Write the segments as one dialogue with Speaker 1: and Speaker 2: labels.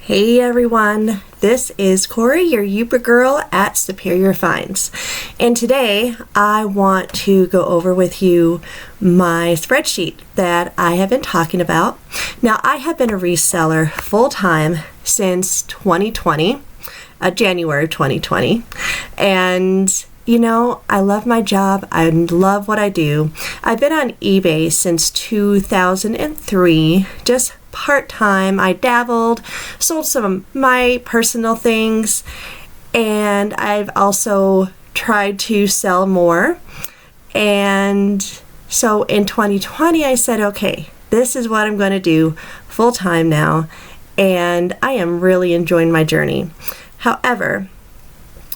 Speaker 1: Hey everyone, this is Corey, your Youper girl at Superior Finds. And today I want to go over with you my spreadsheet that I have been talking about. Now, I have been a reseller full-time since 2020, January 2020. And I love my job. I love what I do. I've been on eBay since 2003, just part-time. I dabbled, sold some of my personal things, and I've also tried to sell more. And so in 2020, I said, okay, this is what I'm going to do full-time now, and I am really enjoying my journey. However,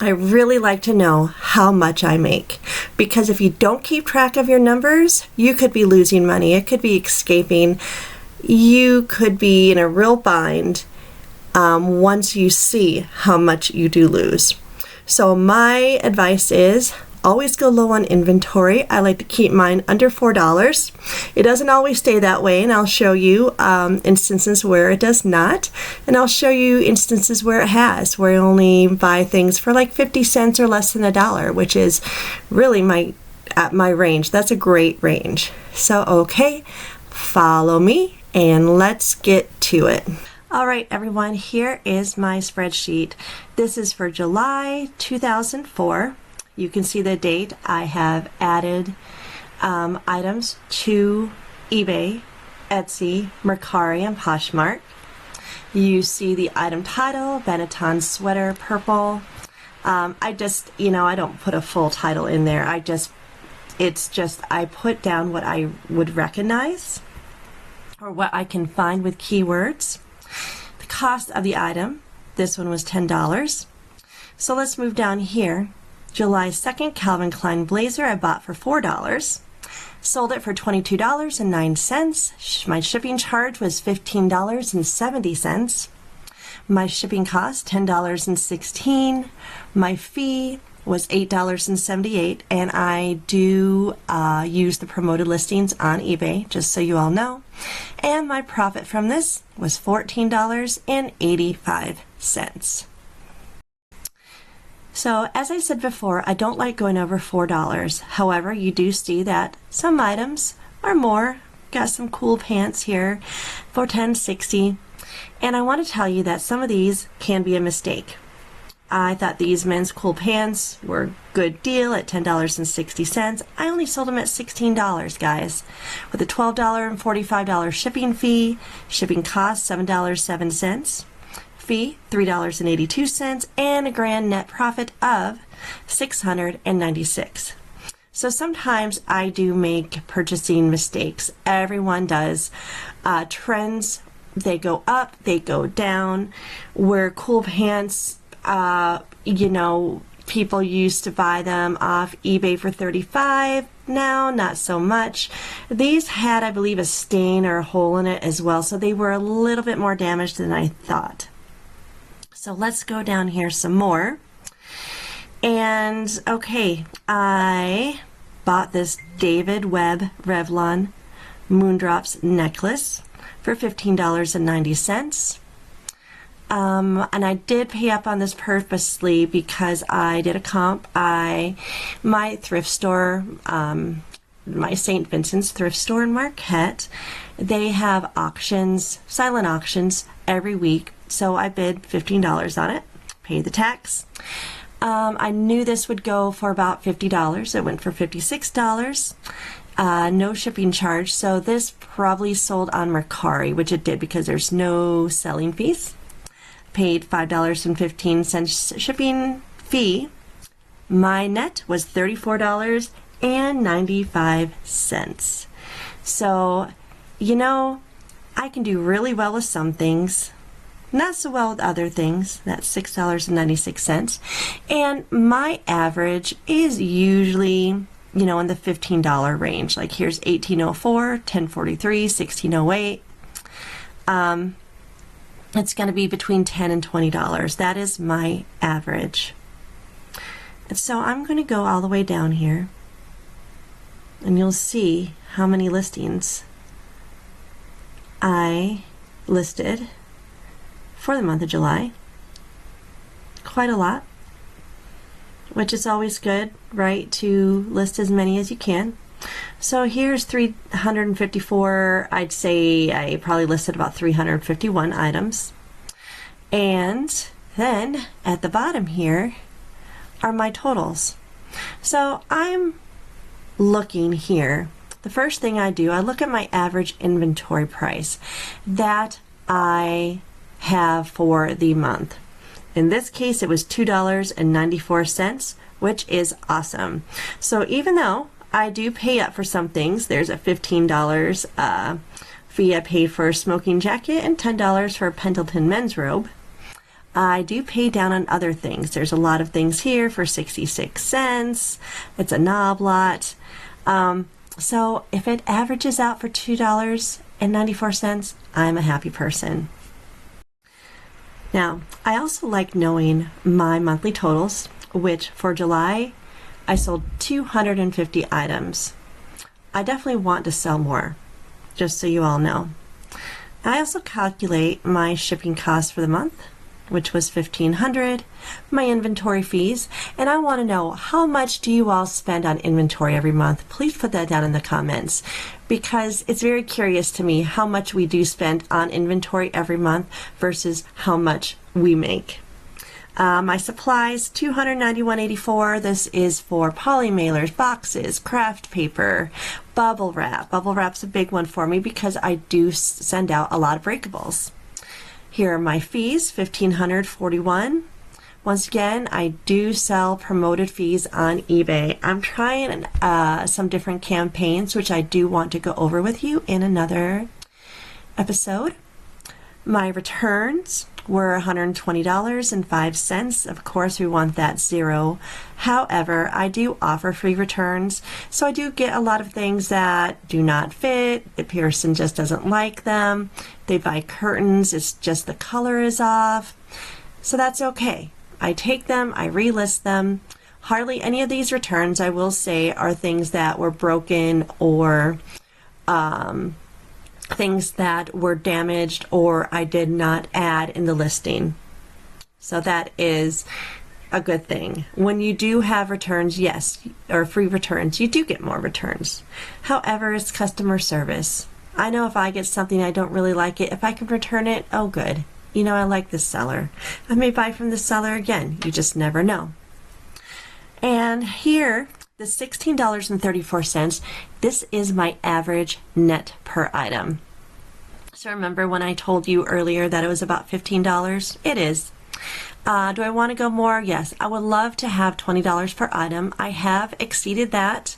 Speaker 1: I really like to know how much I make, because if you don't keep track of your numbers, you could be losing money. It could be escaping. You could be in a real bind once you see how much you do lose. So my advice is always go low on inventory. I like to keep mine under $4. It doesn't always stay that way, and I'll show you instances where it does not, and I'll show you instances where it has, where I only buy things for like 50 cents or less than $1, which is really at my range. That's a great range. So okay, follow me and let's get to it. All right, everyone, here is my spreadsheet. This is for July 2004. You can see the date. I have added items to eBay, Etsy, Mercari, and Poshmark. You see the item title, Benetton sweater, purple. I don't put a full title in there. I put down what I would recognize or what I can find with keywords. The cost of the item, this one was $10. So let's move down here. July 2nd, Calvin Klein blazer I bought for $4. Sold it for $22.09. My shipping charge was $15.70. My shipping cost, $10.16. My fee was $8.78, and I do use the promoted listings on eBay, just so you all know. And my profit from this was $14.85. So, as I said before, I don't like going over $4. However, you do see that some items are more. Got some cool pants here for $10.60. And I want to tell you that some of these can be a mistake. I thought these men's cool pants were a good deal at $10.60. I only sold them at $16, guys, with a $12 and $45 shipping fee. Shipping cost $7.07. Fee $3.82, and a grand net profit of $696. So sometimes I do make purchasing mistakes. Everyone does. Trends, they go up, they go down. Where cool pants, people used to buy them off eBay for $35. Now, not so much. These had, I believe, a stain or a hole in it as well, so they were a little bit more damaged than I thought. So let's go down here some more. And okay, I bought this David Webb Revlon Moondrops necklace for $15.90. And I did pay up on this purposely because I did a comp. My thrift store, my St. Vincent's thrift store in Marquette, they have auctions, silent auctions every week. So I bid $15 on it, paid the tax. I knew this would go for about $50. It went for $56. No shipping charge. So this probably sold on Mercari, which it did because there's no selling fees. Paid $5.15 shipping fee. My net was $34.95. So, I can do really well with some things. Not so well with other things. That's $6.96. And my average is usually, in the $15 range. Like here's $18.04, $10.43, $16.08. It's going to be between $10 and $20. That is my average. And so I'm going to go all the way down here, and you'll see how many listings I listed for the month of July. Quite a lot, which is always good, right, to list as many as you can. So here's 354. I'd say I probably listed about 351 items. And then at the bottom here are my totals. So I'm looking here. The first thing I do, I look at my average inventory price that I have for the month. In this case, it was $2.94, which is awesome. So even though I do pay up for some things, there's a $15 fee I pay for a smoking jacket and $10 for a Pendleton men's robe, I do pay down on other things. There's a lot of things here for 66 cents. It's a knob lot. So if it averages out for $2.94, I'm a happy person. Now, I also like knowing my monthly totals, which for July, I sold 250 items. I definitely want to sell more, just so you all know. I also calculate my shipping costs for the month, which was $1,500, my inventory fees, and I want to know, how much do you all spend on inventory every month? Please put that down in the comments, because it's very curious to me how much we do spend on inventory every month versus how much we make. My supplies, $291.84. This is for poly mailers, boxes, craft paper, bubble wrap. Bubble wrap's a big one for me because I do send out a lot of breakables. Here are my fees, $1,541. Once again, I do sell promoted fees on eBay. I'm trying some different campaigns, which I do want to go over with you in another episode. My returns were $120.05. Of course, we want that zero. However, I do offer free returns, so I do get a lot of things that do not fit. The person just doesn't like them. They buy curtains, it's just the color is off. So that's okay. I take them, I relist them. Hardly any of these returns, I will say, are things that were broken or things that were damaged or I did not add in the listing. So that is a good thing. When you do have returns, yes, or free returns, you do get more returns. However, it's customer service. I know if I get something I don't really like it, if I can return it, oh good. You know, I like this seller. I may buy from this seller again. You just never know. And here, the $16.34, this is my average net per item. So remember when I told you earlier that it was about $15? It is. Do I want to go more? Yes. I would love to have $20 per item. I have exceeded that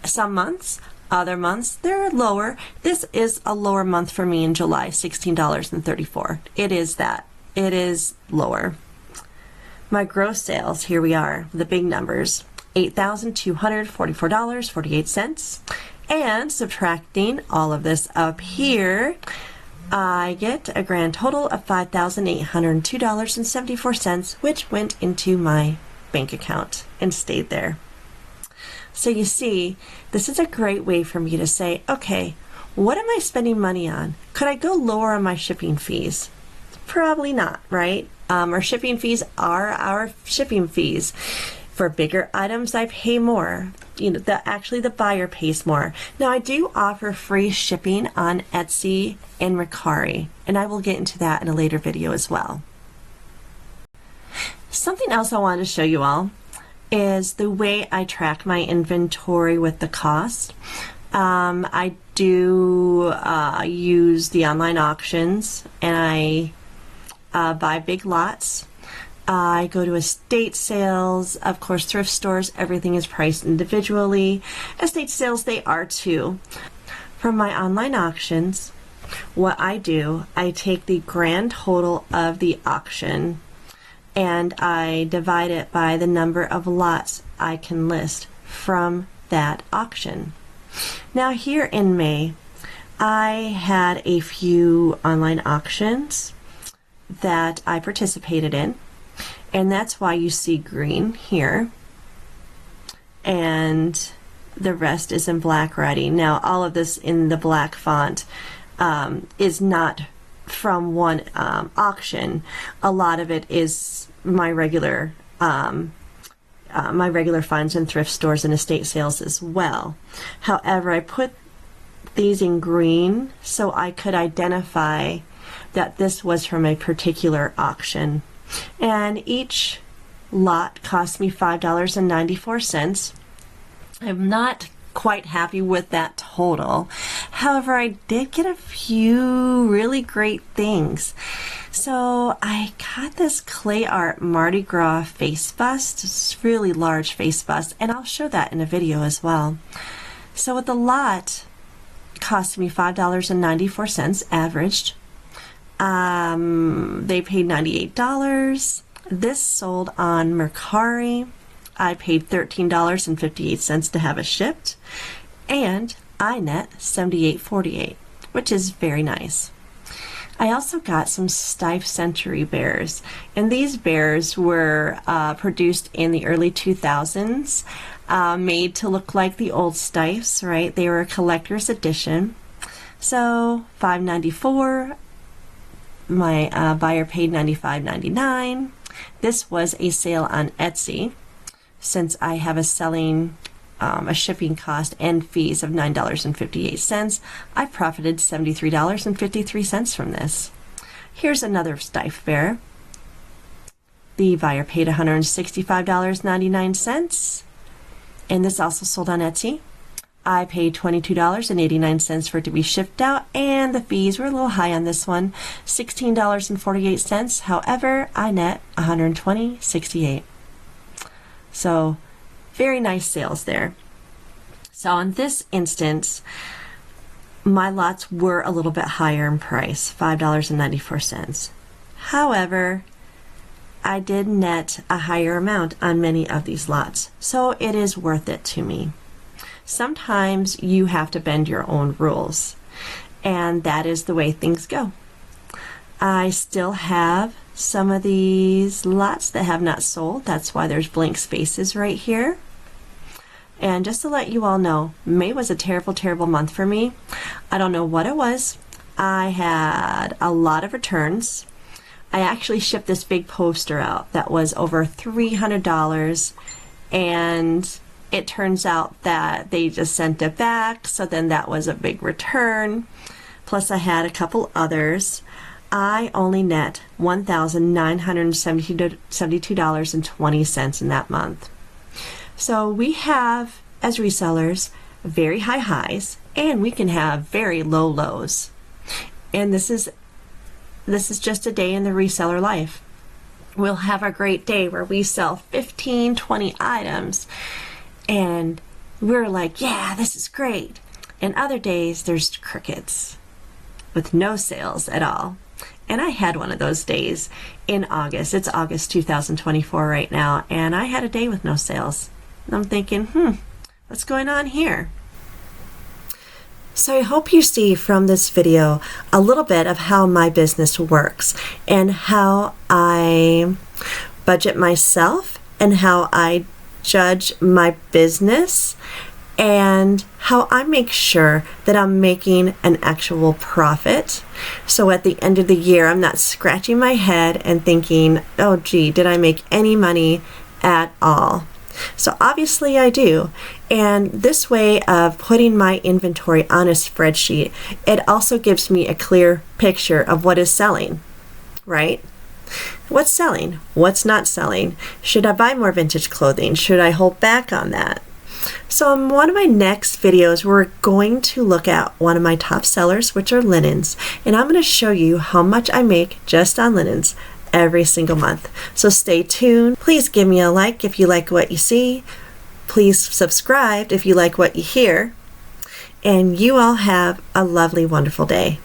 Speaker 1: some months. Other months, they're lower. This is a lower month for me in July, $16.34. It is that. It is lower. My gross sales, here we are, the big numbers, $8,244.48. And subtracting all of this up here, I get a grand total of $5,802.74, which went into my bank account and stayed there. So you see, this is a great way for me to say, okay, what am I spending money on? Could I go lower on my shipping fees? Probably not, right? Our shipping fees are our shipping fees. For bigger items, I pay more. You know, the buyer pays more. Now, I do offer free shipping on Etsy and Mercari, and I will get into that in a later video as well. Something else I wanted to show you all is the way I track my inventory with the cost. I do use the online auctions, and I buy big lots. I go to estate sales, of course, thrift stores, everything is priced individually. Estate sales, they are too. From my online auctions, what I do, I take the grand total of the auction and I divide it by the number of lots I can list from that auction. Now here in May, I had a few online auctions that I participated in, and that's why you see green here, and the rest is in black writing. Now all of this in the black font is not from one auction. A lot of it is my regular finds in thrift stores and estate sales as well. However, I put these in green so I could identify that this was from a particular auction. And each lot cost me $5.94. I'm not quite happy with that total. However, I did get a few really great things. So I got this clay art Mardi Gras face bust. It's a really large face bust, and I'll show that in a video as well. So with the lot, it cost me $5.94 averaged. They paid $98. This sold on Mercari. I paid $13.58 to have it shipped, and I net $78.48, which is very nice. I also got some Steiff Century bears, and these bears were produced in the early 2000s, made to look like the old Steiffs, right? They were a collector's edition. So $5.94. My buyer paid $95.99. This was a sale on Etsy. Since I have a shipping cost and fees of $9.58, I profited $73.53 from this. Here's another Steiff bear. The buyer paid $165.99, and this also sold on Etsy. I paid $22.89 for it to be shipped out, and the fees were a little high on this one, $16.48. However, I net $120.68. So very nice sales there. So in this instance, my lots were a little bit higher in price, $5.94. However, I did net a higher amount on many of these lots, so it is worth it to me. Sometimes you have to bend your own rules, and that is the way things go. I still have some of these lots that have not sold. That's why there's blank spaces right here. And just to let you all know, May was a terrible, terrible month for me. I don't know what it was. I had a lot of returns. I actually shipped this big poster out that was over $300, and it turns out that they just sent it back, so then that was a big return. Plus I had a couple others. I only net $1,972.20 in that month. So we have, as resellers, very high highs, and we can have very low lows. And this is just a day in the reseller life. We'll have a great day where we sell 15, 20 items, and we're like, yeah, this is great. And other days, there's crickets with no sales at all. And I had one of those days in August. It's August 2024 right now, and I had a day with no sales. And I'm thinking, what's going on here? So I hope you see from this video a little bit of how my business works and how I budget myself and how I judge my business and how I make sure that I'm making an actual profit. So at the end of the year, I'm not scratching my head and thinking, oh gee, did I make any money at all? So obviously I do. And this way of putting my inventory on a spreadsheet, it also gives me a clear picture of what is selling, right? What's selling? What's not selling? Should I buy more vintage clothing? Should I hold back on that? So in one of my next videos, we're going to look at one of my top sellers, which are linens. And I'm going to show you how much I make just on linens every single month. So stay tuned. Please give me a like if you like what you see. Please subscribe if you like what you hear. And you all have a lovely, wonderful day.